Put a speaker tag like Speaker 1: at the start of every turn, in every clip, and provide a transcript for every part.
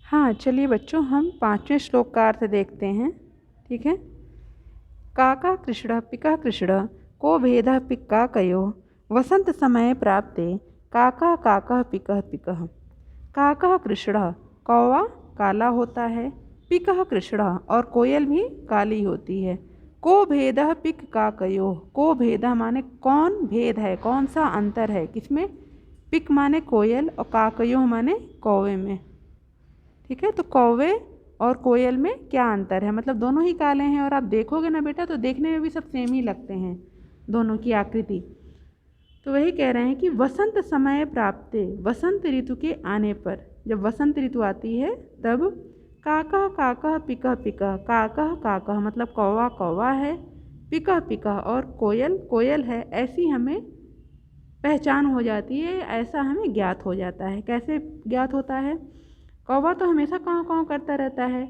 Speaker 1: हाँ, चलिए बच्चों हम 5वें श्लोक का अर्थ देखते हैं। ठीक है। काका कृष्ण पिका कृष्ण को भेदः पिक्काकयोः वसंत समय प्राप्ते काका काकः पिकः पिकः। काकः कृष्ण कौवा काला होता है, पिकः कृष्ण और कोयल भी काली होती है। को भेदः पिक्काकयोः, को भेदः माने कौन भेद है, कौन सा अंतर है किसमें, पिक माने कोयल और काकयोः माने कौवे में। ठीक है, तो कौवे और कोयल में क्या अंतर है, मतलब दोनों ही काले हैं और आप देखोगे ना बेटा तो देखने में भी सब सेम ही लगते हैं दोनों की आकृति। तो वही कह रहे हैं कि वसंत समय प्राप्ते, वसंत ऋतु के आने पर, जब वसंत ऋतु आती है तब काका काका पिका पिका, काका काका मतलब कौवा कौवा है, पिका पिका और कोयल कोयल है, ऐसी हमें पहचान हो जाती है, ऐसा हमें ज्ञात हो जाता है। कैसे ज्ञात होता है, कौवा तो हमेशा काँव काँव करता रहता है,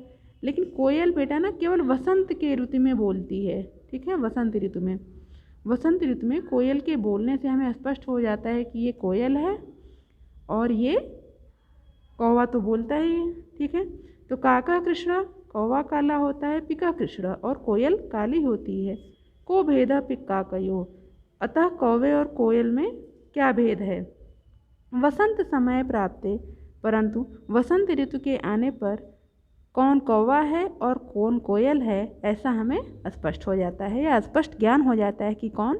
Speaker 1: लेकिन कोयल बेटा ना केवल वसंत के ऋतु में बोलती है। ठीक है, वसंत ऋतु में, वसंत ऋतु में कोयल के बोलने से हमें स्पष्ट हो जाता है कि ये कोयल है और ये कौवा तो बोलता ही है। ठीक है, तो काका कृष्ण कौवा काला होता है, पिका कृष्ण और कोयल काली होती है। को भेदा पिक्का कयो, अतः कौवे और कोयल में क्या भेद है। वसंत समय प्राप्ते, परंतु वसंत ऋतु के आने पर कौन कौवा है और कौन कोयल है ऐसा हमें स्पष्ट हो जाता है, या स्पष्ट ज्ञान हो जाता है कि कौन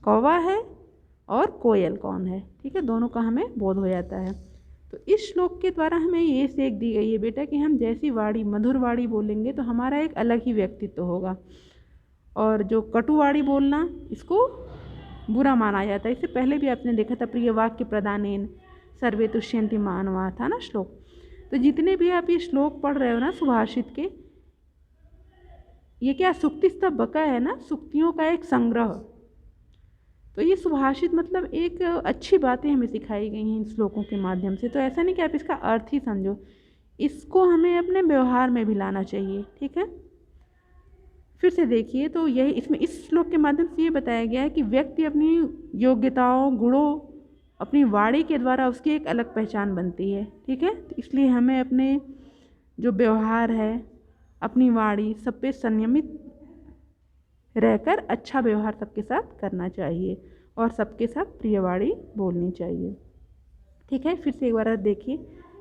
Speaker 1: कौवा है और कोयल कौन है। ठीक है, दोनों का हमें बोध हो जाता है। तो इस श्लोक के द्वारा हमें ये सीख दी गई है बेटा कि हम जैसी वाणी मधुर वाणी बोलेंगे तो हमारा एक अलग ही व्यक्तित्व होगा, और जो कटुवाणी बोलना इसको बुरा माना जाता है। इससे पहले भी आपने देखा था प्रिय वाक्य प्रदानेन सर्वे तुष्यन्ति मानवा था ना श्लोक। तो जितने भी आप ये श्लोक पढ़ रहे हो ना सुभाषित के, ये क्या सुक्ति स्तंभ का है ना, सुक्तियों का एक संग्रह। तो ये सुभाषित मतलब एक अच्छी बातें हमें सिखाई गई हैं इन श्लोकों के माध्यम से। तो ऐसा नहीं कि आप इसका अर्थ ही समझो, इसको हमें अपने व्यवहार में भी लाना चाहिए। ठीक है, फिर से देखिए, तो यही इसमें इस श्लोक के माध्यम से ये बताया गया है कि व्यक्ति अपनी योग्यताओं गुणों अपनी वाणी के द्वारा उसकी एक अलग पहचान बनती है। ठीक है, तो इसलिए हमें अपने जो व्यवहार है अपनी वाणी सब पे संयमित रहकर अच्छा व्यवहार सबके साथ करना चाहिए और सबके साथ प्रियवाणी बोलनी चाहिए। ठीक है, फिर से एक बार देखिए,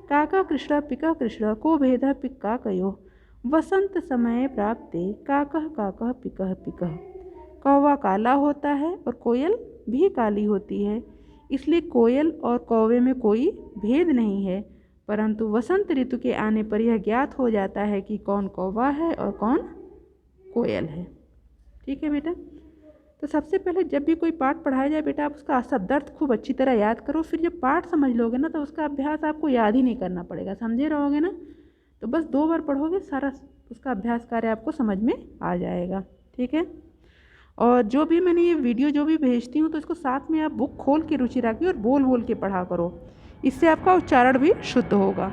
Speaker 1: काका कृष्ण पिका कृष्ण को भेद पिक्का कयो वसंत समय प्राप्ते काकः काकः पिकः पिकः। कौवा काला होता है और कोयल भी काली होती है, इसलिए कोयल और कौवे में कोई भेद नहीं है, परंतु वसंत ऋतु के आने पर यह ज्ञात हो जाता है कि कौन कौवा है और कौन कोयल है। ठीक है बेटा, तो सबसे पहले जब भी कोई पाठ पढ़ाया जाए बेटा आप उसका शब्दार्थ खूब अच्छी तरह याद करो, फिर जब पाठ समझ लोगे ना तो उसका अभ्यास आपको याद ही नहीं करना पड़ेगा, समझे रहोगे ना, तो बस 2 बार पढ़ोगे सारा उसका अभ्यास कार्य आपको समझ में आ जाएगा। ठीक है, और जो भी मैंने ये वीडियो जो भी भेजती हूँ तो इसको साथ में आप बुक खोल के रुचि रखिए और बोल बोल के पढ़ा करो, इससे आपका उच्चारण भी शुद्ध होगा।